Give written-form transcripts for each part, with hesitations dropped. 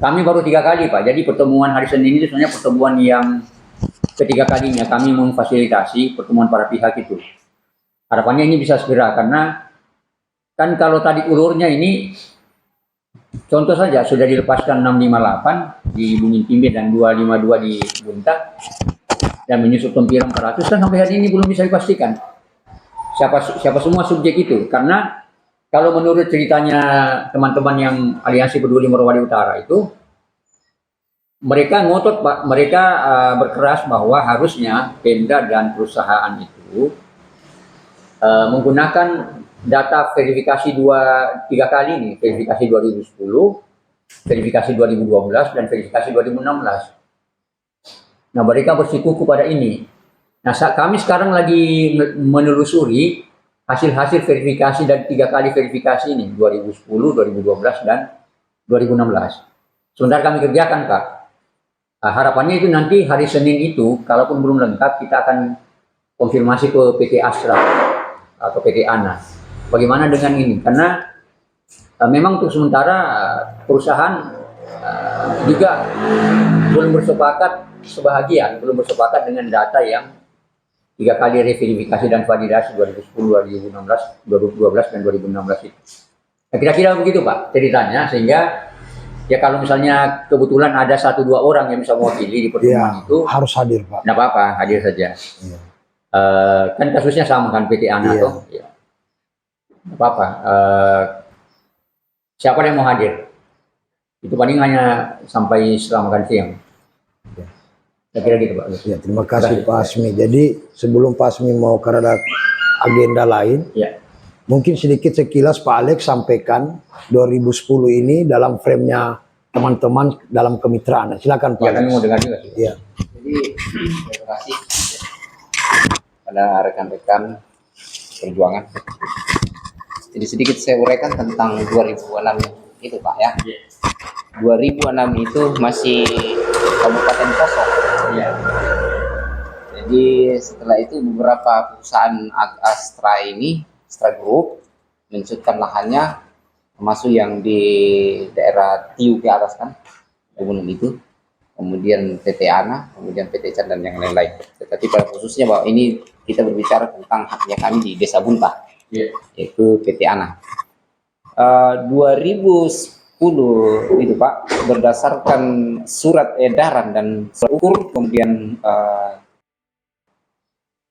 Kami baru 3 kali, Pak. Jadi pertemuan hari Senin itu sebenarnya pertemuan yang ketiga kalinya kami memfasilitasi pertemuan para pihak itu. Harapannya ini bisa segera, karena kan kalau tadi ulurnya ini, contoh saja sudah dilepaskan 658 di Bungin Timbe dan 252 di Bunta, dan menyusup Tempira 400, kan sampai hari ini belum bisa dipastikan siapa semua subjek itu. Karena kalau menurut ceritanya teman-teman yang Aliansi Peduli Morowali Utara itu, mereka ngotot, Pak, mereka berkeras bahwa harusnya Pemda dan perusahaan itu menggunakan data verifikasi 3 kali ini, verifikasi 2010, verifikasi 2012, dan verifikasi 2016. Nah, mereka bersikuku pada ini. Nah, kami sekarang lagi menelusuri hasil-hasil verifikasi dan 3 kali verifikasi ini, 2010, 2012, dan 2016. Sebentar kami kerjakan, Kak. Nah, harapannya itu nanti hari Senin itu, kalaupun belum lengkap, kita akan konfirmasi ke PT Astra atau PT ANA. Bagaimana dengan ini? Karena memang untuk sementara perusahaan juga belum bersepakat sebahagian, belum bersepakat dengan data yang 3 kali reverifikasi dan validasi 2010, 2016, 2012, dan 2016 itu. Nah, kira-kira begitu, Pak, ceritanya, sehingga ya kalau misalnya kebetulan ada 1-2 orang yang bisa mewakili di pertemuan itu, harus hadir, Pak. Tidak apa-apa, hadir saja. Kan kasusnya sama kan, PT ANA tuh. Ya. Tidak apa-apa. Siapa yang mau hadir? Itu paling hanya sampai setelah makan siang. Saya kira gitu, Pak. Ya, terima kasih Pak Asmi. Jadi sebelum Pak Asmi mau ke agenda lain, ya, mungkin sedikit sekilas Pak Alex sampaikan 2010 ini dalam frame-nya teman-teman dalam kemitraan. Silakan Pak. Ya, kami mau dengar juga. Ya. Jadi terima kasih pada rekan-rekan perjuangan. Jadi sedikit saya uraikan tentang 2006 itu, Pak, ya. 2006 itu masih kabupaten kosong. Ya. Jadi setelah itu beberapa perusahaan Astra Group mencutkan lahannya, termasuk yang di daerah Tiu ke atas kan, gunung itu, kemudian PT ANA, kemudian PT Chan, dan yang lain-lain. Tetapi pada khususnya bahwa ini kita berbicara tentang haknya kami di Desa Bunta, yaitu PT ANA. 2010 itu, Pak, berdasarkan surat edaran dan ukur, kemudian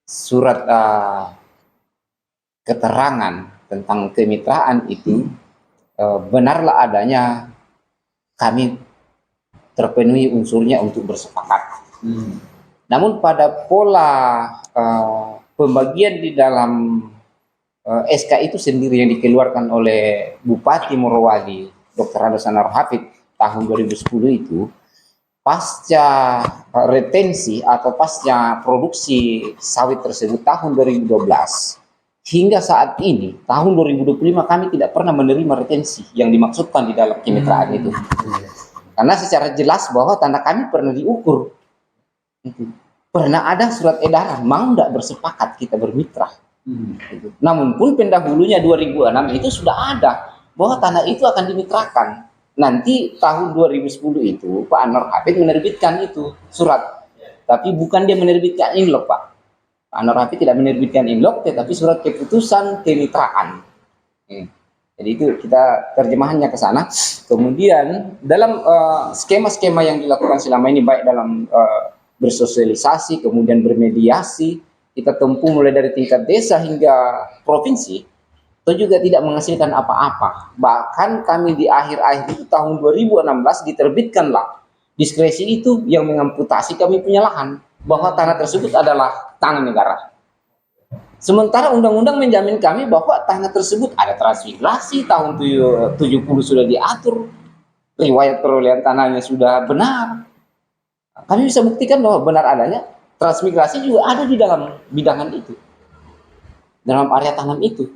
surat keterangan tentang kemitraan itu, benarlah adanya kami terpenuhi unsurnya untuk bersepakat. Namun pada pola pembagian di dalam SK itu sendiri yang dikeluarkan oleh Bupati Morowali Dr. Hadas Anwar Hafid tahun 2010 itu, pasca retensi atau pasca produksi sawit tersebut tahun 2012 hingga saat ini tahun 2025 kami tidak pernah menerima retensi yang dimaksudkan di dalam kemitraan itu. Karena secara jelas bahwa tanah kami pernah diukur, pernah ada surat edaran mau tidak bersepakat kita bermitra. Namun pun pendahulunya 2006 itu sudah ada bahwa tanah itu akan dimitrakan. Nanti tahun 2010 itu Pak Anwar Hafid menerbitkan itu surat, tapi bukan dia menerbitkan inlog, Pak. Pak Anwar Hafid tidak menerbitkan inlog, tetapi surat keputusan kemitraan. Jadi itu kita terjemahannya ke sana. Kemudian dalam skema-skema yang dilakukan selama ini, baik dalam bersosialisasi, kemudian bermediasi, kita tempuh mulai dari tingkat desa hingga provinsi, itu juga tidak menghasilkan apa-apa. Bahkan kami di akhir-akhir itu tahun 2016 diterbitkanlah diskresi itu yang mengamputasi kami punya lahan, bahwa tanah tersebut adalah tanah negara. Sementara undang-undang menjamin kami bahwa tanah tersebut ada transmigrasi, tahun 70 sudah diatur, riwayat perolehan tanahnya sudah benar. Kami bisa buktikan bahwa benar adanya transmigrasi juga ada di dalam bidangan itu, dalam area tanam itu.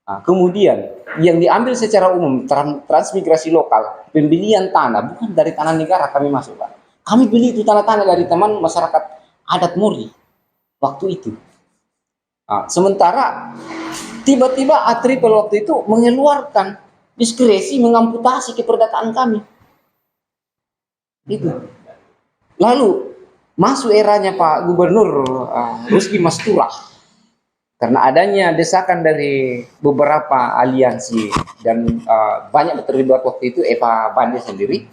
Nah, kemudian yang diambil secara umum transmigrasi lokal, pembelian tanah bukan dari tanah negara kami masuk, Pak. Kami beli itu tanah-tanah dari teman masyarakat adat Mori waktu itu. Nah, sementara tiba-tiba Atripel waktu itu mengeluarkan diskresi mengamputasi keperdataan kami. Itu. Lalu masuk eranya Pak Gubernur Rusdi Mastura. Karena adanya desakan dari beberapa aliansi dan banyak terlibat waktu itu Eva Bande sendiri,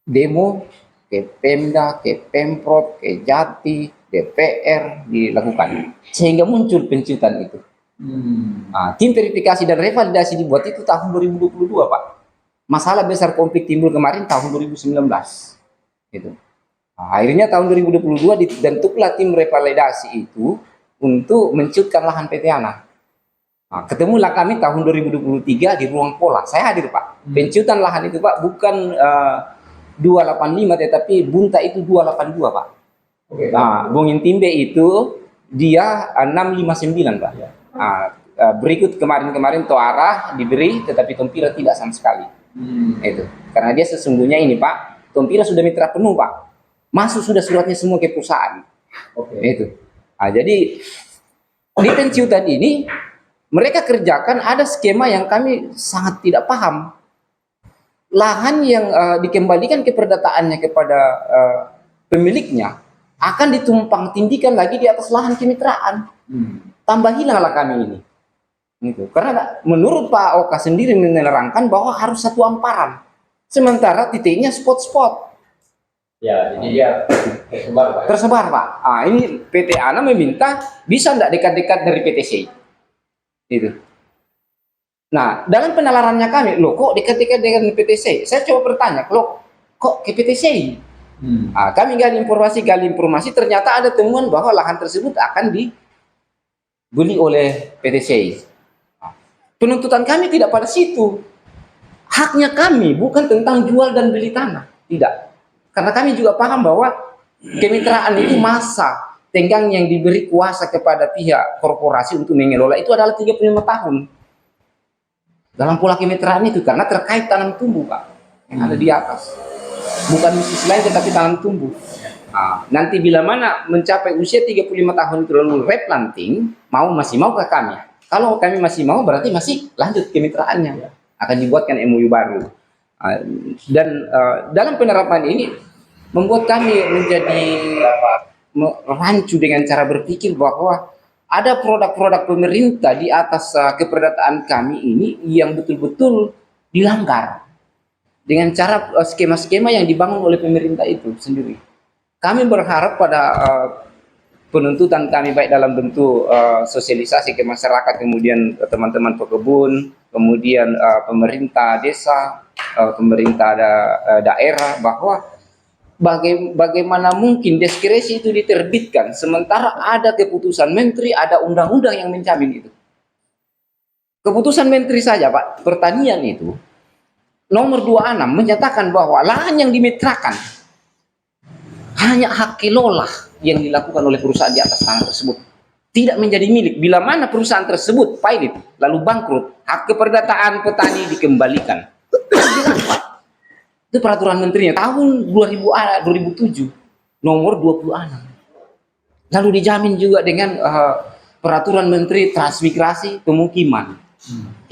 demo ke Pemda, ke Pemprov, ke Jati, DPR dilakukan sehingga muncul penciutan itu. Tim verifikasi dan revalidasi dibuat itu tahun 2022 Pak. Masalah besar konflik timbul kemarin tahun 2019 gitu. Akhirnya tahun 2022 dibentuklah tim revalidasi itu untuk menciutkan lahan PT ANA. Ketemulah kami tahun 2023 di ruang pola. Saya hadir Pak. Penciutan lahan itu Pak bukan 285 tetapi bunta itu 282 Pak. Bung Intimbe itu dia 659 Pak. Berikut kemarin-kemarin Toarah diberi tetapi Tompira tidak sama sekali. Itu. Karena dia sesungguhnya ini Pak, Tompira sudah mitra penuh Pak. Masuk sudah suratnya semua ke perusahaan. Itu. Jadi di penciutan ini mereka kerjakan ada skema yang kami sangat tidak paham. Lahan yang dikembalikan keperdataannya kepada pemiliknya akan ditumpang tindikan lagi di atas lahan kemitraan. Tambah hilanglah kami ini. Gitu. Karena menurut Pak Oka sendiri menerangkan bahwa harus satu amparan. Sementara titiknya spot-spot. Ya, jadi dia tersebar Pak. Tersebar Pak. Ini PT ANA meminta bisa enggak dekat-dekat dari PTC. Itu. Nah, dalam penalarannya kami, loh kok dekat-dekat dengan PTC? Saya coba bertanya, loh kok ke PTC? Kami gali informasi, ternyata ada temuan bahwa lahan tersebut akan dibeli oleh PTC. Penuntutan kami tidak pada situ. Haknya kami bukan tentang jual dan beli tanah. Tidak. Karena kami juga paham bahwa kemitraan itu masa tenggang yang diberi kuasa kepada pihak korporasi untuk mengelola itu adalah 35 tahun. Dalam pola kemitraan itu karena terkait tanam tumbuh Pak yang ada di atas. Bukan bisnis lain tetapi tanam tumbuh. Nanti bila mana mencapai usia 35 tahun itu lalu replanting, masih mau ke kami. Kalau kami masih mau berarti masih lanjut kemitraannya. Akan dibuatkan MOU baru. Dan dalam penerapan ini membuat kami menjadi rancu dengan cara berpikir bahwa ada produk-produk pemerintah di atas keperdataan kami ini yang betul-betul dilanggar dengan cara skema-skema yang dibangun oleh pemerintah itu sendiri. Kami berharap pada penuntutan kami baik dalam bentuk sosialisasi ke masyarakat, kemudian teman-teman pekebun, kemudian pemerintah desa, pemerintah daerah, bahwa bagaimana mungkin diskresi itu diterbitkan sementara ada keputusan menteri, ada undang-undang yang menjamin itu. Keputusan menteri saja Pak, pertanian itu nomor 26 menyatakan bahwa lahan yang dimitrakan hanya hak kelola yang dilakukan oleh perusahaan di atas tanah tersebut, tidak menjadi milik. Bila mana perusahaan tersebut pilot lalu bangkrut, hak keperdataan petani dikembalikan. Itu peraturan menterinya tahun 2007 nomor 26. Lalu dijamin juga dengan peraturan menteri transmigrasi pemukiman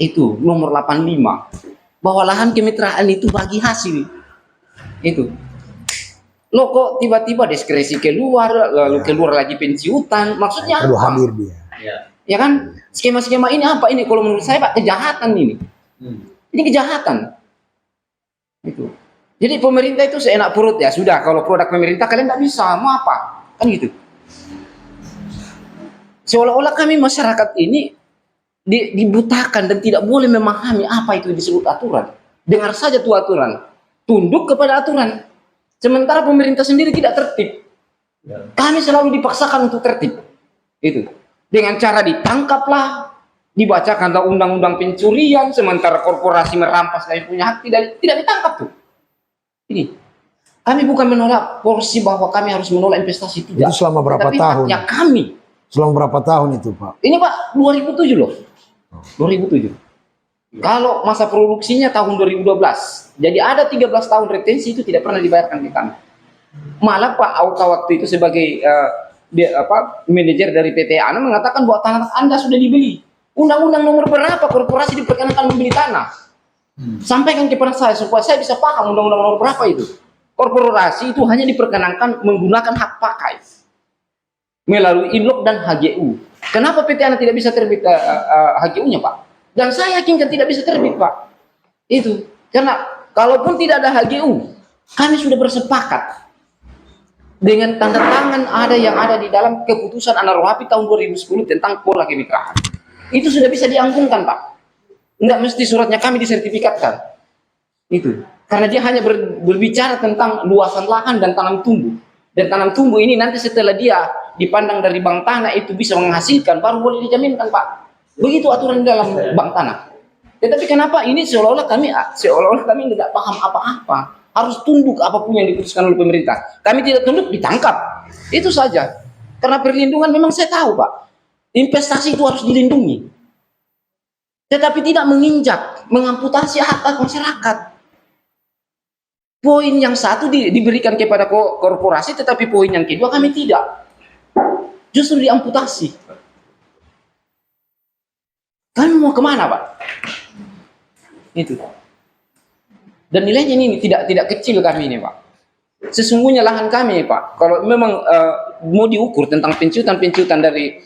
itu nomor 85 bahwa lahan kemitraan itu bagi hasil. Itu loh kok tiba-tiba diskresi keluar, lalu keluar lagi penciutan, maksudnya perlu apa? hadir dia. Ya kan, skema-skema ini apa ini? Kalau menurut saya Pak, kejahatan ini. Ini kejahatan. Itu. Jadi pemerintah itu seenak perut ya, sudah kalau produk pemerintah kalian nggak bisa, mau apa? Kan gitu. Seolah-olah kami masyarakat ini dibutakan dan tidak boleh memahami apa itu disebut aturan. Dengar saja tuh aturan, tunduk kepada aturan. Sementara pemerintah sendiri tidak tertib. Kami selalu dipaksakan untuk tertib. Itu. Dengan cara ditangkaplah, dibacakan undang-undang pencurian, sementara korporasi merampas kami punya hak, tidak ditangkap tuh. Ini. Kami bukan menolak porsi bahwa kami harus menolak investasi, tidak. Itu selama berapa tahun? Ya kami. Selama berapa tahun itu Pak? Ini Pak 2007 loh. 2007. Kalau masa produksinya tahun 2012, jadi ada 13 tahun retensi itu tidak pernah dibayarkan ke kami. Malah Pak Auka waktu itu sebagai manajer dari PT ANA mengatakan bahwa tanah Anda sudah dibeli. Undang-undang nomor berapa korporasi diperkenankan membeli tanah? Sampaikan kepada saya supaya saya bisa paham undang-undang nomor berapa itu. Korporasi itu hanya diperkenankan menggunakan hak pakai melalui INLOK dan HGU. Kenapa PT Ana tidak bisa terbit HGU-nya, Pak? Dan saya yakinkan tidak bisa terbit, Pak. Itu karena kalaupun tidak ada HGU, kami sudah bersepakat dengan tanda tangan yang ada di dalam keputusan Anarohapi tahun 2010 tentang pola kemitraan. Itu sudah bisa dianggungkan, Pak. Enggak mesti suratnya kami disertifikatkan. Itu. Karena dia hanya berbicara tentang luasan lahan dan tanam tumbuh. Dan tanam tumbuh ini nanti setelah dia dipandang dari bank tanah itu bisa menghasilkan, baru boleh dijaminkan, Pak. Begitu aturan dalam bank tanah. Tetapi kenapa ini seolah-olah kami tidak paham apa-apa. Harus tunduk apapun yang diputuskan oleh pemerintah. Kami tidak tunduk, ditangkap. Itu saja. Karena perlindungan memang saya tahu, Pak. Investasi itu harus dilindungi. Tetapi tidak menginjak, mengamputasi hak masyarakat. Poin yang satu diberikan kepada korporasi, tetapi poin yang kedua kami tidak. Justru diamputasi. Kami mau kemana, Pak? Itu. Dan nilainya ini tidak kecil kami ini, Pak. Sesungguhnya lahan kami, Pak, kalau memang mau diukur tentang penciutan dari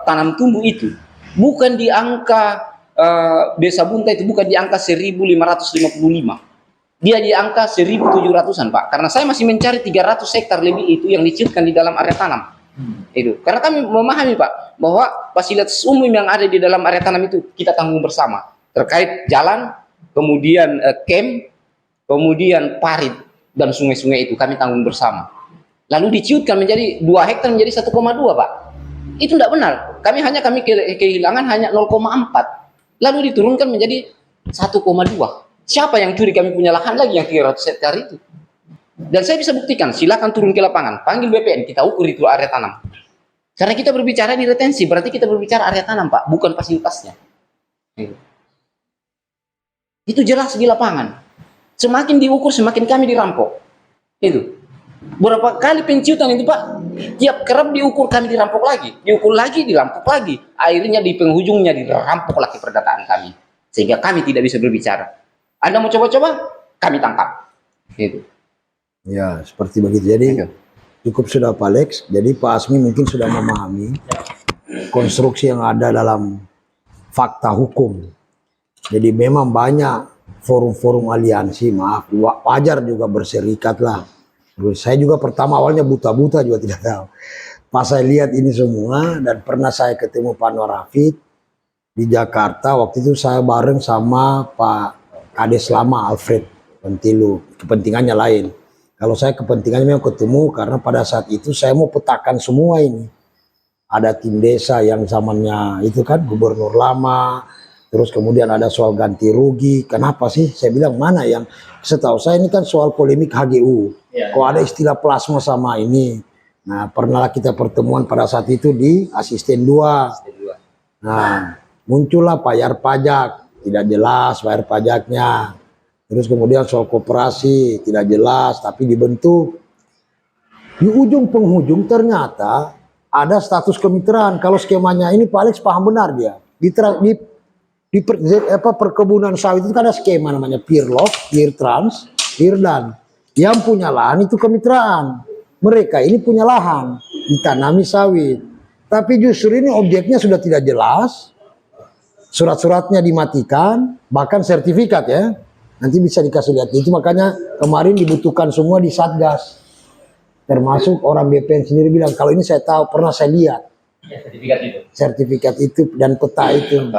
tanam tumbuh itu, bukan di angka Desa Bunta itu bukan di angka 1.555. Dia di angka 1.700-an, Pak. Karena saya masih mencari 300 hektar lebih itu yang diciutkan di dalam area tanam. Itu. Karena kami memahami, Pak, bahwa fasilitas umum yang ada di dalam area tanam itu kita tanggung bersama. Terkait jalan, kemudian camp, kemudian parit dan sungai-sungai itu kami tanggung bersama. Lalu diciutkan menjadi 2 hektar menjadi 1,2, Pak. Itu tidak benar. Kami kehilangan hanya 0,4. Lalu diturunkan menjadi 1,2. Siapa yang curi kami punya lahan lagi yang 300 hektar itu? Dan saya bisa buktikan, silakan turun ke lapangan, panggil BPN, kita ukur itu area tanam. Karena kita berbicara di retensi, berarti kita berbicara area tanam, Pak, bukan fasilitasnya. Itu jelas di lapangan. Semakin diukur, semakin kami dirampok. Itu. Berapa kali penciutan itu, Pak? Tiap kerap diukur kami dirampok lagi, diukur lagi, dirampok lagi. Akhirnya di penghujungnya dirampok lagi perdataan kami, sehingga kami tidak bisa berbicara. Anda mau coba-coba, kami tangkap. Gitu. Ya, seperti begitu. Jadi cukup sudah Pak Alex. Jadi Pak Asmi mungkin sudah memahami konstruksi yang ada dalam fakta hukum. Jadi memang banyak forum-forum aliansi, maaf, wajar juga berserikat lah. Terus saya juga pertama awalnya buta-buta juga tidak tahu. Pas saya lihat ini semua dan pernah saya ketemu Pak Nur Hafid di Jakarta. Waktu itu saya bareng sama Pak Kades lama Alfred Pentilu, kepentingannya lain. Kalau saya kepentingannya memang ketemu karena pada saat itu saya mau petakan semua ini. Ada tim desa yang zamannya itu kan gubernur lama, terus kemudian ada soal ganti rugi. Kenapa sih? Saya bilang mana yang setahu saya ini kan soal polemik HGU. Kok ada istilah plasma sama ini. Nah, pernah kita pertemuan pada saat itu di asisten 2. Nah, muncullah bayar pajak. Tidak jelas bayar pajaknya. Terus kemudian soal koperasi tidak jelas tapi dibentuk. Di ujung penghujung ternyata ada status kemitraan. Kalau skemanya ini Pak Alex paham benar dia. Di perkebunan sawit itu kan ada skema namanya Peerlog, Peertrans, Peerdan. Yang punya lahan itu kemitraan. Mereka ini punya lahan ditanami sawit. Tapi justru ini objeknya sudah tidak jelas. Surat-suratnya dimatikan, bahkan sertifikat ya. Nanti bisa dikasih lihat. Itu makanya kemarin dibutuhkan semua di Satgas. Termasuk orang BPN sendiri bilang, kalau ini saya tahu, pernah saya lihat. Ya, sertifikat itu. Sertifikat itu dan peta itu.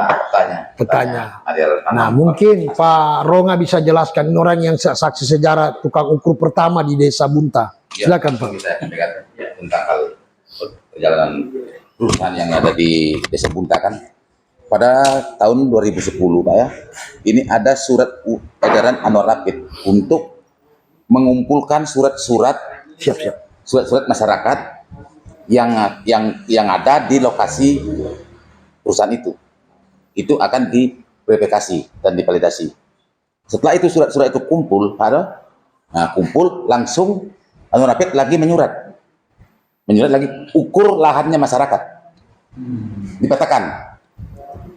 Petanya. Nah mungkin Pak Ronga bisa jelaskan. Ini orang yang saksi sejarah tukang ukur pertama di Desa Bunta. Silakan Pak. Bisa sampaikan tentang hal perjalanan perusahaan yang ada di Desa Bunta kan. Pada tahun 2010 Pak ya, ini ada surat edaran Anarohapi untuk mengumpulkan surat-surat masyarakat yang ada di lokasi perusahaan itu akan diverifikasi dan divalidasi. Setelah itu surat-surat itu kumpul, kumpul langsung Anarohapi lagi menyurat lagi ukur lahannya masyarakat, dipetakan.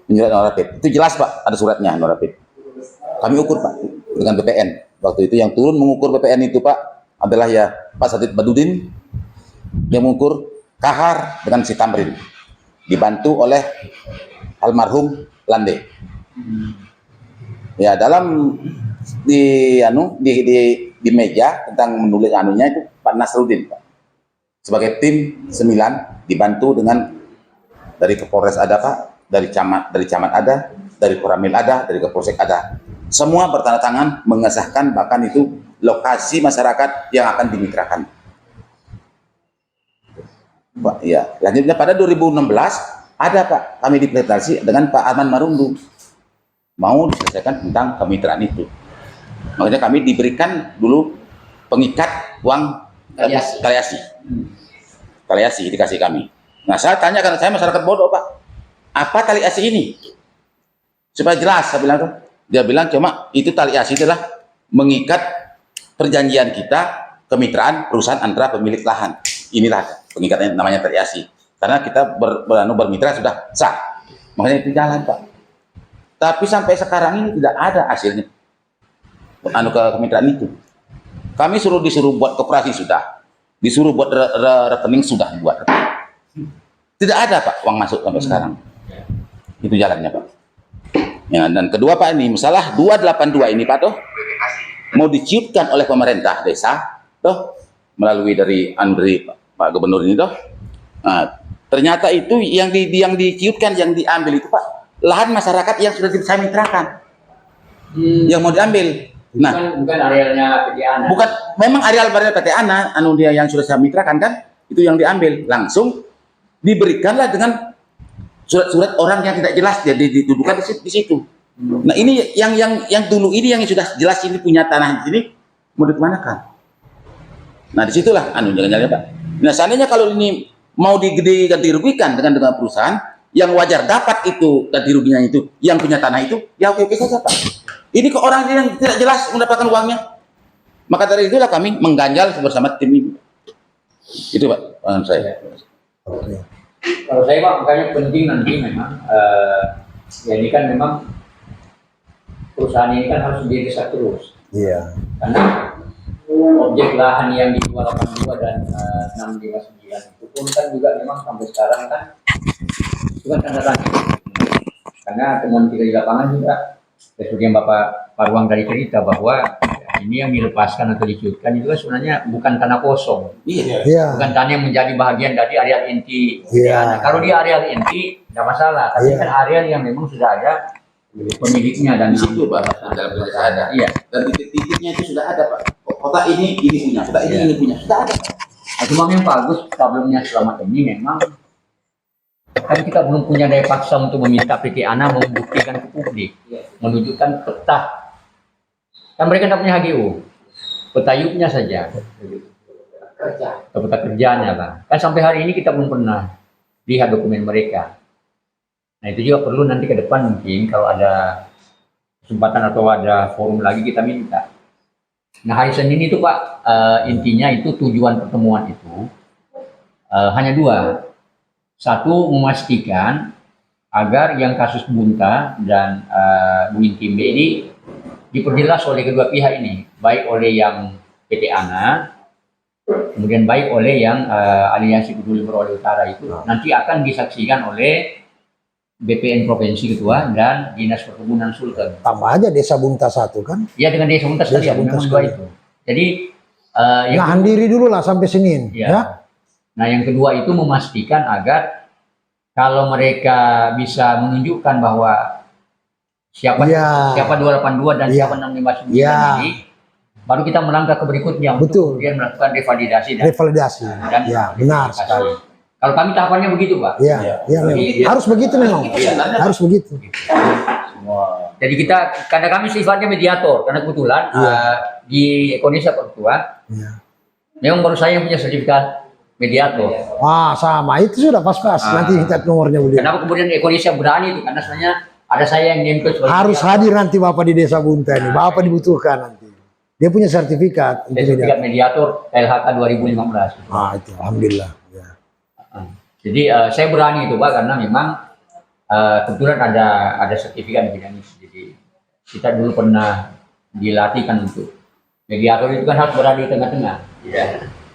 Menyurat Anarohapi itu jelas Pak, ada suratnya Anarohapi. kami ukur Pak dengan BPN. Waktu itu yang turun mengukur BPN itu Pak adalah ya Pak Sadid Badudin yang mengukur kahar dengan si Tamrin, dibantu oleh almarhum Lande. Ya dalam di meja tentang menulis anunya itu Pak Nasruddin Pak. Sebagai tim 9 dibantu dengan dari Kapolres ada Pak, dari camat ada, dari Koramil ada, dari Kapolsek ada. Semua bertanda tangan mengesahkan bahkan itu lokasi masyarakat yang akan dimitrakan. Pak, ya, lanjutnya pada 2016 ada Pak, kami dipretasi dengan Pak Arman Marundu mau diselesaikan tentang kemitraan itu. Makanya kami diberikan dulu pengikat uang kaliasi dikasih kami. Nah saya tanya karena saya masyarakat bodoh Pak, apa tali asi ini? Supaya jelas saya bilang tuh. Dia bilang cuma itu tali asi adalah mengikat perjanjian kita kemitraan perusahaan antara pemilik lahan. Inilah pengikatnya namanya tali asi. Karena kita bermitra sudah sah. Makanya itu jalan Pak. Tapi sampai sekarang ini tidak ada hasilnya. Kemitraan itu. Kami disuruh buat koperasi sudah. Disuruh buat rekening sudah dibuat. Tidak ada Pak uang masuk sampai sekarang. Itu jalannya Pak. Ya, dan kedua Pak ini masalah 282 ini Pak toh mau diciutkan oleh pemerintah desa toh melalui dari Andri Pak Gubernur ini toh. Nah, ternyata itu yang diciutkan yang diambil itu Pak lahan masyarakat yang sudah saya mitrakan. Yang mau diambil. Nah, bukan arealnya PT Ana. Bukan, memang areal PT Ana dia yang sudah saya mitrakan kan itu yang diambil langsung diberikanlah dengan surat-surat orang yang tidak jelas jadi didudukan di situ. Nah ini yang dulu ini yang sudah jelas ini punya tanah di sini mau dikemanakan. Nah disitulah jangan-jangan Pak. Nah seandainya kalau ini mau diganti rugikan dengan perusahaan yang wajar dapat itu ganti ruginya itu yang punya tanah itu ya oke saja Pak. Ini ke orang yang tidak jelas mendapatkan uangnya. Maka dari itulah kami mengganjal bersama tim ini. Itu Pak paham saya. Oke. Kalau saya Pak, makanya penting nanti memang ya ini kan memang perusahaan ini kan harus didesak terus. Iya. Karena objek lahan yang di 282 dan 659 itu pun kan juga memang sampai sekarang kan itu kan tanda tanya. Karena temuan kita di lapangan juga seperti yang Bapak Parwang tadi cerita bahwa ini yang dilepaskan atau diciutkan itu kan sebenarnya bukan tanah kosong. Iya. Bukan tanah yang menjadi bagian dari areal inti. Iya. Kalau di areal inti tidak masalah, tapi kan areal yang memang sudah ada pemiliknya dan Di situ Pak dalam penjelasan ada. Iya. Dan titik-titiknya itu sudah ada Pak. Kota ini punya, kota ini punya, sudah ada. Nah, cuma yang bagus problemnya selama ini memang kan kita belum punya daya paksa untuk meminta PT Ana membuktikan ke publik, menunjukkan peta. Kan mereka tidak punya HGU, peta yuknya saja, peta kerjanya lah. Kan sampai hari ini kita belum pernah lihat dokumen mereka. Nah itu juga perlu nanti ke depan mungkin kalau ada kesempatan atau ada forum lagi kita minta. Nah hari Senin itu Pak, intinya itu tujuan pertemuan itu hanya dua. Satu, memastikan agar yang kasus Bunta dan Bu Intimbe ini diperjelas oleh kedua pihak ini, baik oleh yang PT Ana, kemudian baik oleh yang Aliansi Peduli Merauke Utara itu nanti akan disaksikan oleh BPN Provinsi Ketua dan Dinas Perkebunan Sultan. Tambah aja Desa Bunta 1 kan? Ya dengan Desa Bunta sekali, memang dua itu. Jadi nahan diri dulu lah sampai Senin. Ya. Nah yang kedua itu memastikan agar kalau mereka bisa menunjukkan bahwa siapa 282 dan siapa 659 ini, baru kita melangkah ke berikutnya untuk kemudian melakukan revalidasi dan benar sekali. Kalau kami tahapannya begitu Pak. Harus begitu memang. Harus begitu. Jadi kita, karena kami sifatnya mediator, karena kebetulan di Indonesia Pertua, memang baru saya yang punya sertifikat mediator. Wah sama, itu sudah pas-pas. Nanti kita nomornya beliau. Kenapa kemudian Indonesia berani itu? Karena sebenarnya ada saya yang nempel. Harus hadir nanti Bapak di Desa Bunta ini. Bapak dibutuhkan nanti. Dia punya sertifikat. Sertifikat mediator LHK 2015. Itu alhamdulillah. Ya. Jadi saya berani itu Pak, karena memang kebetulan ada sertifikat di bidang ini. Jadi kita dulu pernah dilatihkan untuk mediator itu kan harus berada di tengah-tengah.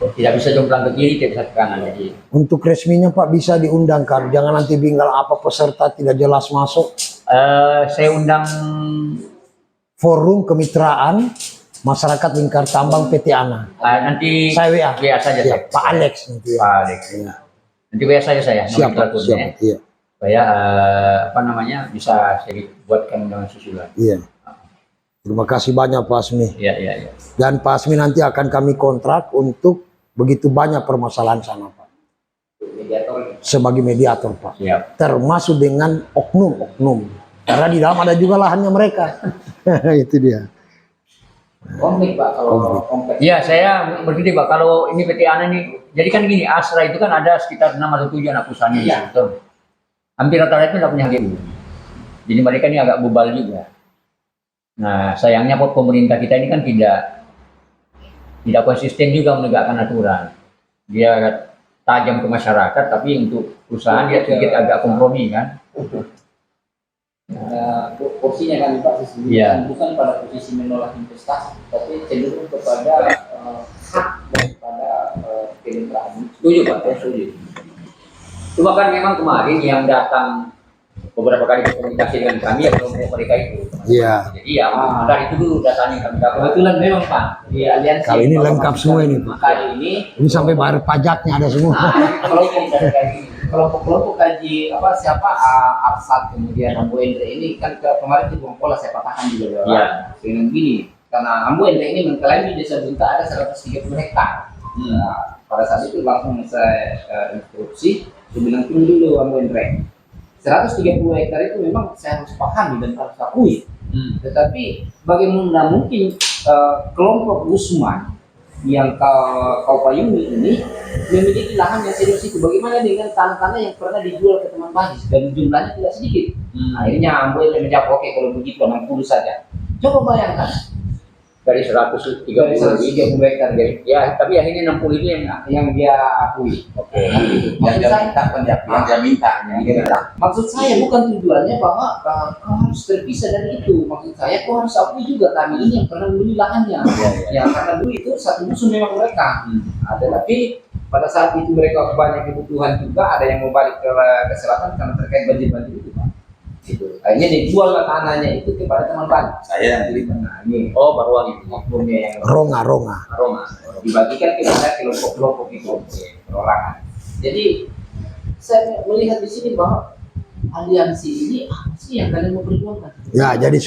Tidak bisa jomplang ke kiri, tidak bisa ke kanan. Jadi Untuk resminya Pak bisa diundangkan, jangan nanti tinggal apa peserta tidak jelas masuk. saya undang Forum Kemitraan Masyarakat Lingkar Tambang PT ANA. nanti Saya WA saja Ya, saya. Pak Alex nanti ya. Pak Alex. Iya. Nanti WA saya Siap, Pak. nomenklaturnya. Siap. Iya. Supaya apa namanya bisa saya buatkan undangan susulan. Iya. Terima kasih banyak Pak Asmi. Iya. Dan Pak Asmi nanti akan kami kontrak untuk begitu banyak permasalahan sana Pak. Mediator. Sebagai mediator Pak. Siap. Termasuk dengan oknum-oknum. Karena di dalam ada juga lahannya mereka. Itu dia. Konflik Pak kalau konflik. Iya, saya berpikir Pak, kalau ini PT ANA nih, jadi kan gini, Astra itu kan ada sekitar 6 atau 7 anak perusahaan ini, betul. Hampir rata-rata itu tidak punya HGU. Jadi mereka ini agak bebal juga. Nah, sayangnya pemerintah kita ini kan tidak konsisten juga menegakkan aturan. Dia tajam ke masyarakat, tapi untuk perusahaan dia sedikit agak kompromi kan. Porsinya kan Pak sesungguhnya Iya. bukan pada posisi menolak investasi, tapi cenderung kepada hak daripada kemitraan. Setuju Pak, saya setuju. Cuma kan memang kemarin yang datang beberapa kali komunikasi dengan kami ya kelompok mereka itu. Iya. Jadi ya dari itu dulu datanya kami dapat. Kebetulan memang Pak di aliansi. Kali ini lengkap semua ini Pak. Kali ini Ini sampai bayar pajaknya ada semua. kelompok kaji siapa Arsat kemudian Ambo Endre ini kan kemarin di Bongkola saya patahkan juga Pak. Iya. Dengan gini karena Ambo Endre ini mengklaim di desa Bunta ada 130 hektar. Nah, pada saat itu langsung saya instruksi, saya bilang tunggu dulu Ambo Endre. 130 hektar itu memang saya harus pahami dan harus akui. Tetapi bagaimana mungkin kelompok Gusman yang kau payungi ini memiliki lahan yang serius itu? Bagaimana dengan tanah-tanah yang pernah dijual ke teman Bagis dan jumlahnya tidak sedikit? Akhirnya Ambo yang menjawab, oke kalau begitu 60 saja. Coba bayangkan Dari 130 hektar ya, tapi akhirnya 60 ini yang dia akui. Oke. Maksud saya, yang dia minta. maksud saya bukan tujuannya bahwa kau harus terpisah dari itu. Maksud saya kau harus akui juga kami ini yang pernah membeli lahannya. Ya karena dulu itu satu musuh memang mereka. Tapi pada saat itu mereka banyak kebutuhan juga, ada yang mau balik ke selatan karena terkait banjir-banjir itu Pak. Gitu. Akhirnya dijual tanahnya itu kepada teman Bali. Saya yang terima. Nah ini Baruan itu. oknumnya yang Ronga. Roma. dibagikan kepada kelompok-kelompok itu perorangan. Jadi saya melihat di sini bahwa aliansi ini apa sih yang kalian mau perjuangkan? Ya, jadi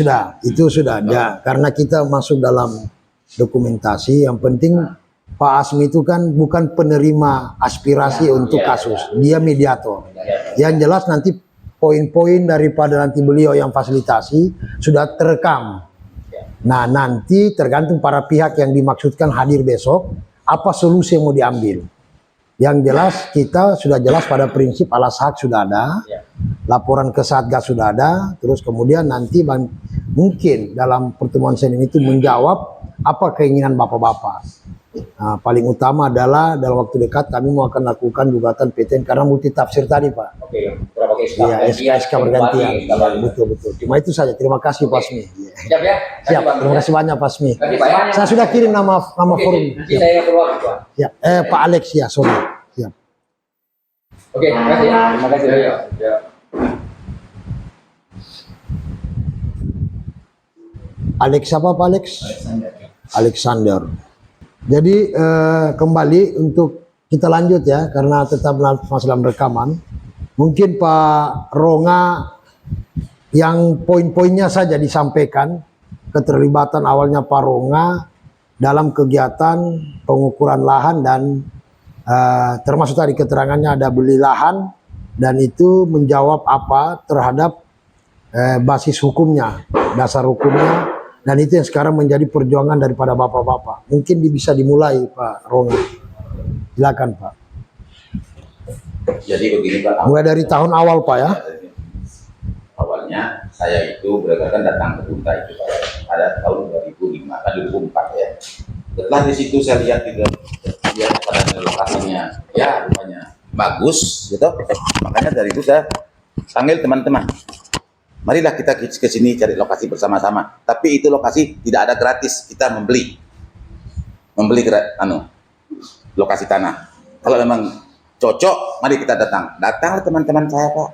itu sudah. Ya, karena kita masuk dalam dokumentasi, yang penting Pak Asmi itu kan bukan penerima aspirasi untuk kasus, dia mediator. Yang jelas nanti poin-poin daripada nanti beliau yang fasilitasi sudah terekam. Nah, nanti tergantung para pihak yang dimaksudkan hadir besok, apa solusi yang mau diambil. Yang jelas kita sudah jelas pada prinsip alas hak sudah ada, laporan ke Satgas sudah ada, terus kemudian nanti mungkin dalam pertemuan Senin itu menjawab apa keinginan bapak-bapak. Nah, paling utama adalah dalam waktu dekat kami mau akan lakukan gugatan PTN karena multi tafsir tadi Pak. Oke, berapa SK? Iya, SK bergantian. Betul. Cuma itu saja. Terima kasih Pak Asmi. Siap ya? Siap. Terima kasih banyak Pak Asmi. Kasih Pak, ya. Saya sudah kirim nama forum. Nanti saya keluar Pak. Ya, Pak Alex ya, sorry. Siap. Oke, terima kasih ya. Terima kasih. Ya. Alex apa Pak Alex? Alexander. Jadi kembali untuk kita lanjut ya, karena tetap masalah rekaman. Mungkin Pak Ronga yang poin-poinnya saja disampaikan, keterlibatan awalnya Pak Ronga dalam kegiatan pengukuran lahan dan termasuk tadi keterangannya ada beli lahan dan itu menjawab apa terhadap basis hukumnya, dasar hukumnya. Dan itu yang sekarang menjadi perjuangan daripada bapak-bapak. Mungkin bisa dimulai Pak Ronga. Silakan Pak. Jadi begini Pak. Mulai dari tahun awal Pak ya. Awalnya saya itu berdasarkan datang ke Bunta itu Pak. Pada tahun 2005 kan 2004 ya. Setelah di situ saya lihat pada lokasinya, ya rupanya bagus gitu. Makanya dari itu saya panggil teman-teman. marilah kita ke sini cari lokasi bersama-sama. Tapi itu lokasi tidak ada gratis, kita membeli lokasi tanah. Kalau memang cocok, mari kita datanglah teman-teman saya Pak,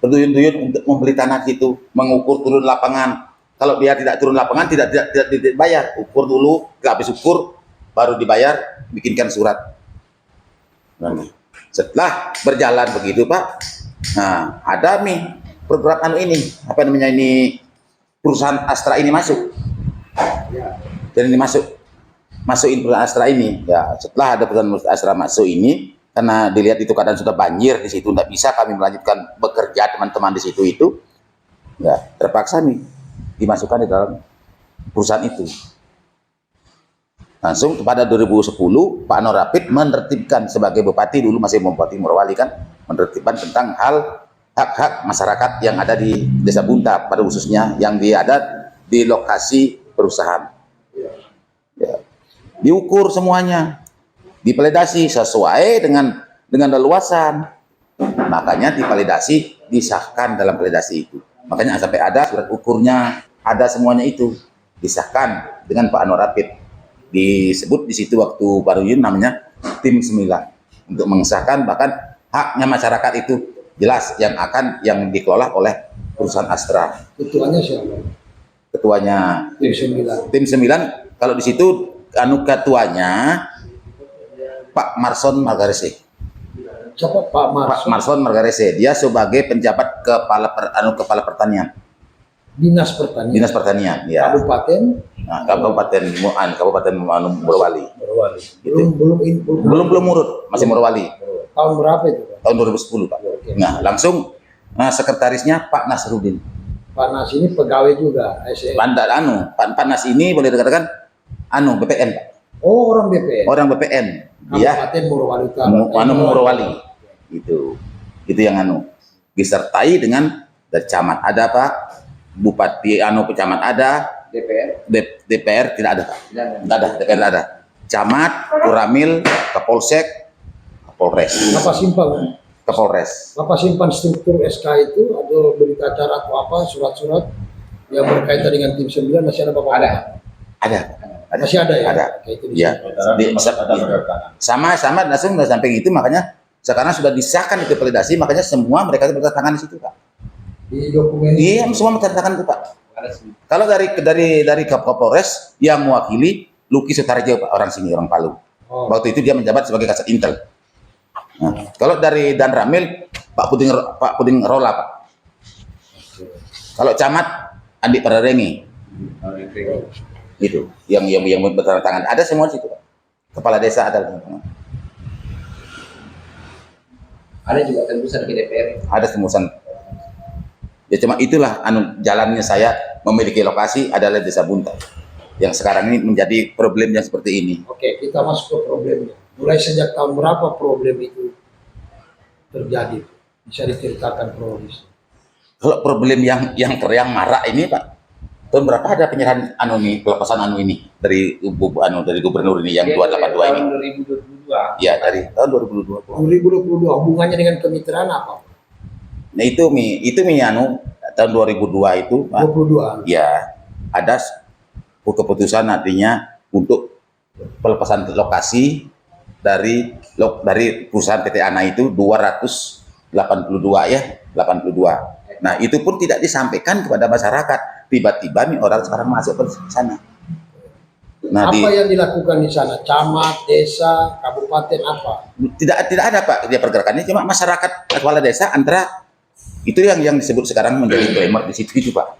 berduyun-duyun untuk membeli tanah situ, mengukur turun lapangan. Kalau dia tidak turun lapangan, tidak dibayar. Ukur dulu, habis ukur baru dibayar, bikinkan surat. Nah, setelah berjalan begitu Pak, nah ada nih program ini, apa namanya ini, perusahaan Astra ini masuk. Dan ini masukin perusahaan Astra ini. Ya, setelah ada perusahaan Astra masuk ini, karena dilihat itu keadaan sudah banjir di situ, tidak bisa kami melanjutkan bekerja teman-teman di situ itu, ya terpaksa nih dimasukkan di dalam perusahaan itu. Langsung pada 2010 Pak Anwar Rapid menertibkan sebagai bupati, dulu masih Bupati Morowali kan, menertibkan tentang hal hak-hak masyarakat yang ada di Desa Bunta, pada khususnya yang ada di lokasi perusahaan. Ya. Diukur semuanya, divalidasi sesuai dengan leluasan. Makanya divalidasi, disahkan dalam validasi itu. Makanya sampai ada surat ukurnya, ada semuanya itu disahkan dengan Pak Anwar Rapid. Disebut di situ waktu baru ini namanya tim 9 untuk mengesahkan bahkan haknya masyarakat itu jelas yang dikelola oleh perusahaan Astra. Ketuanya siapa? Ketuanya Tim 9. tim 9. Kalau di situ ketuanya Pak Marson Margarese. Siapa Pak Marson? Pak Marson Margarese, dia sebagai penjabat kepala pertanian. Dinas Pertanian. Dinas Pertanian, ya. Kabupaten. Nah, Kabupaten Morowali. Gitu. Belum Urut, masih Morowali. Tahun berapa itu Pak? Tahun 2010 Pak. Oke. Nah, langsung sekretarisnya Pak Nasruddin. Pak Nas ini pegawai juga SM. Pak Nas ini boleh dikatakan BPN Pak. Oh, orang BPN. Orang BPN. Dia Kabupaten Morowali Utara. Morowali. Itu yang disertai dengan dari camat ada Pak, bupati pecamat ada, DPR tidak ada Pak. Tidak ada, DPR tidak ada. Camat, Kuramil, Kapolsek, Kapolres. Bapak simpan. Kapolres. Bapak simpan struktur SK itu, ada berita acara atau apa, surat-surat yang berkaitan dengan tim 9 masih ada Bapak? Ada. Masih ada ya? Ada. Itu Ya. Sama langsung sampai itu, makanya sekarang sudah disahkan itu validasi, makanya semua mereka itu bertangan di situ Pak. Di dokumen Iya, semua menceritakan itu Pak. Kalau dari Kapolres yang mewakili Luki Sutarjo Pak, orang sini, orang Palu. Oh. Waktu itu dia menjabat sebagai Kasat Intel. Nah, kalau dari Dan Ramil Pak Puding Rola Pak. Kalau camat Andi Pararengi. Itu yang bertangan. Ada semua di situ Pak. Kepala desa ada. Ada juga tembusan ke DPR. Ada tembusan. Ya cuma itulah jalannya saya memiliki lokasi adalah Desa Bunta. Yang sekarang ini menjadi problem yang seperti ini. Oke, kita masuk ke problemnya. Mulai sejak tahun berapa problem itu terjadi? Bisa diceritakan kronologisnya. Kalau problem yang marak ini Pak, tahun berapa ada penyerahan pelepasan ini dari gubernur ini yang 282 ini? Tahun 2022. Ya, dari tahun 2022. 2022 hubungannya dengan kemitraan apa? Nah itu tahun 2002 itu Pak. 22. Ya, ada keputusan nantinya untuk pelepasan lokasi dari perusahaan PT ANA itu 282 ya, 82. Nah, itu pun tidak disampaikan kepada masyarakat. Tiba-tiba nih orang sekarang masuk ke sana. Nah, apa yang dilakukan di sana? Camat, desa, kabupaten apa? Tidak ada Pak, dia pergerakannya cuma masyarakat kepala desa antara itu yang disebut sekarang menjadi glamour di situ itu Pak.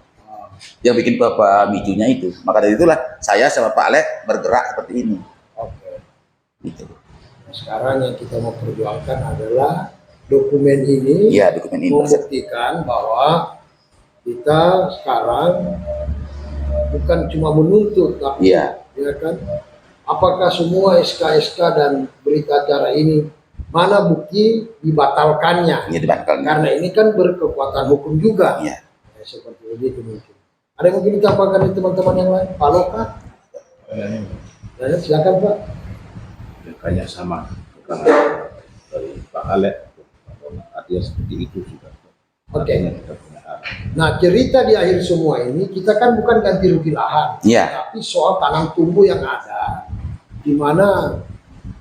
Yang bikin pemicunya itu. Maka dari itulah saya sama Pak Alek bergerak seperti ini. Oke. Gitu. Sekarang yang kita mau perjuangkan adalah dokumen ini. Iya, dokumen ini. Membuktikan bahwa kita sekarang bukan cuma menuntut, tapi Iya. ya kan, apakah semua SK-SK dan berita acara ini mana bukti dibatalkannya? Iya, dibatalkan. Karena ini kan berkekuatan hukum juga. Iya. Ya, seperti begitu mungkin. Ada yang mungkin ditambahkan dari teman-teman yang lain? Pak Loka? Ya, silakan Pak. Kayaknya sama karena dari Pak Alek, artinya seperti itu sudah. Oke. Artinya kita punya Nah, cerita di akhir semua ini kita kan bukan ganti rugi lahan, Iya. tapi soal tanam tumbuh yang ada, di mana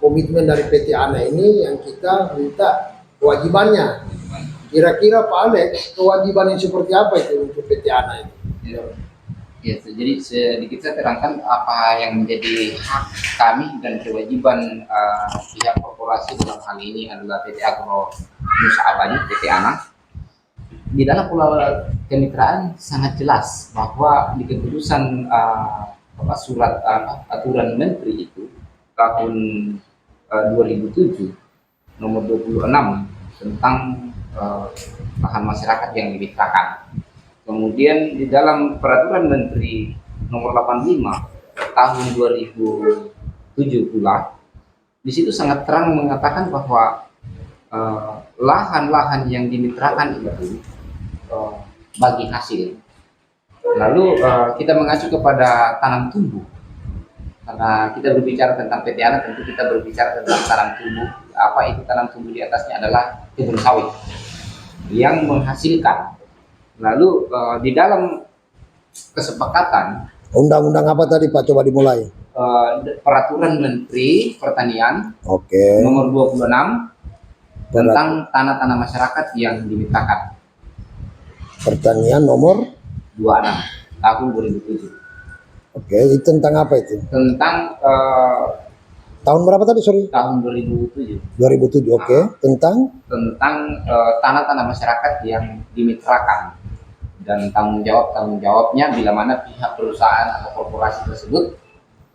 komitmen dari PT ANA ini yang kita minta kewajibannya. Kira-kira Pak Alex, kewajiban yang seperti apa itu untuk PT ANA ini? Ya, jadi sedikit saya terangkan apa yang menjadi hak kami dan kewajiban pihak korporasi dalam hal ini adalah PT Agro Nusa Abadi, PT ANA. Di dalam pola kemitraan sangat jelas bahwa di keputusan surat aturan menteri itu tahun 2007 nomor 26 tentang lahan masyarakat yang dimitrakan. Kemudian di dalam peraturan menteri nomor 85 tahun 2007 pula, di situ sangat terang mengatakan bahwa lahan-lahan yang dimitrakan itu bagi hasil. Lalu kita mengacu kepada tanam tumbuh. Karena kita berbicara tentang PT ANA, tentu kita berbicara tentang tanam tumbuh. Apa itu tanam tumbuh? Di atasnya adalah kebun sawit yang menghasilkan. Lalu di dalam kesepakatan Undang-undang apa tadi Pak? Coba dimulai. Peraturan Menteri Pertanian Oke. nomor 26 tentang tanah-tanah masyarakat yang dimitrakan. Pertanian nomor 26 tahun 2007. Oke, itu tentang apa itu? Tentang Tahun berapa tadi, sorry? tahun 2007 2007, oke. Tentang tanah-tanah masyarakat yang dimitrakan dan tanggung jawabnya bila mana pihak perusahaan atau korporasi tersebut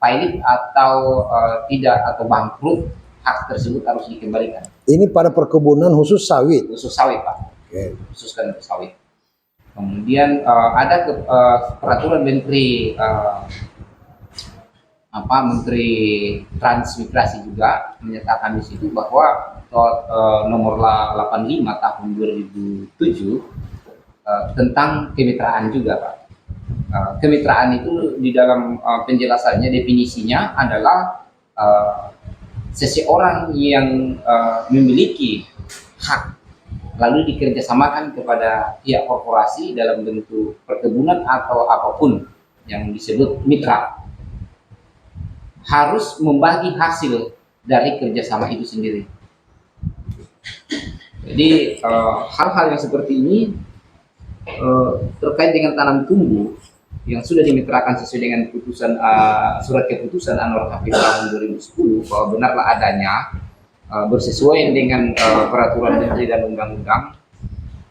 pilot atau tidak atau bangkrut, hak tersebut harus dikembalikan. ini pada perkebunan khusus sawit. Khusus sawit, Pak. Oke. Khususkan untuk sawit. Kemudian ada peraturan Menteri Menteri Transmigrasi juga menyatakan di situ bahwa nomor 85 tahun 2007 tentang kemitraan juga, Pak. Kemitraan itu di dalam penjelasannya, definisinya adalah seseorang yang memiliki hak lalu dikerjasamakan kepada pihak korporasi dalam bentuk perkebunan atau apapun yang disebut mitra, harus membagi hasil dari kerjasama itu sendiri. Jadi hal-hal yang seperti ini terkait dengan tanam tumbuh yang sudah dimitrakan sesuai dengan putusan surat keputusan Anwar Hafid tahun 2010 bahwa benarlah adanya bersesuaian dengan peraturan menteri dan undang-undang,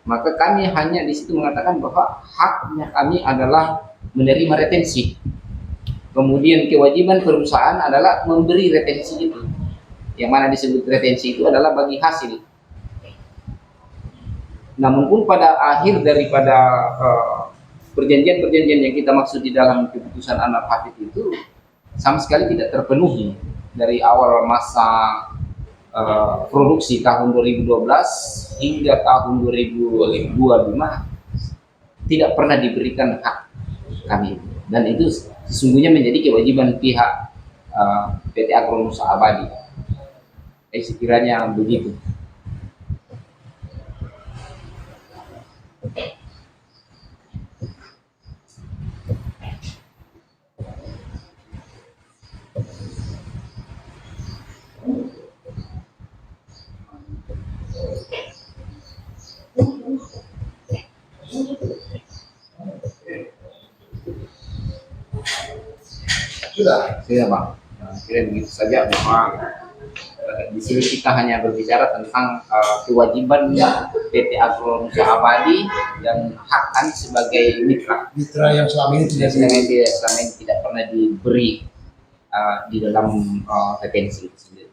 maka kami hanya di situ mengatakan bahwa haknya kami adalah menerima retensi. Kemudian kewajiban perusahaan adalah memberi retensi itu. Yang mana disebut retensi itu adalah bagi hasil. Namun pun pada akhir daripada perjanjian-perjanjian yang kita maksud di dalam keputusan Anwar Hafid itu sama sekali tidak terpenuhi dari awal masa produksi tahun 2012 hingga tahun 2025 tidak pernah diberikan hak kami, dan itu sesungguhnya menjadi kewajiban pihak PT Agro Nusa Abadi. Sekiranya begitu. Sudah. Sudah, Bang. Kira begitu saja bahwa di sini kita hanya berbicara tentang kewajiban PT Agro Nusa Abadi dan hak kami sebagai mitra. Mitra yang selama ini tidak Selama ini tidak pernah diberi di dalam retensi itu sendiri.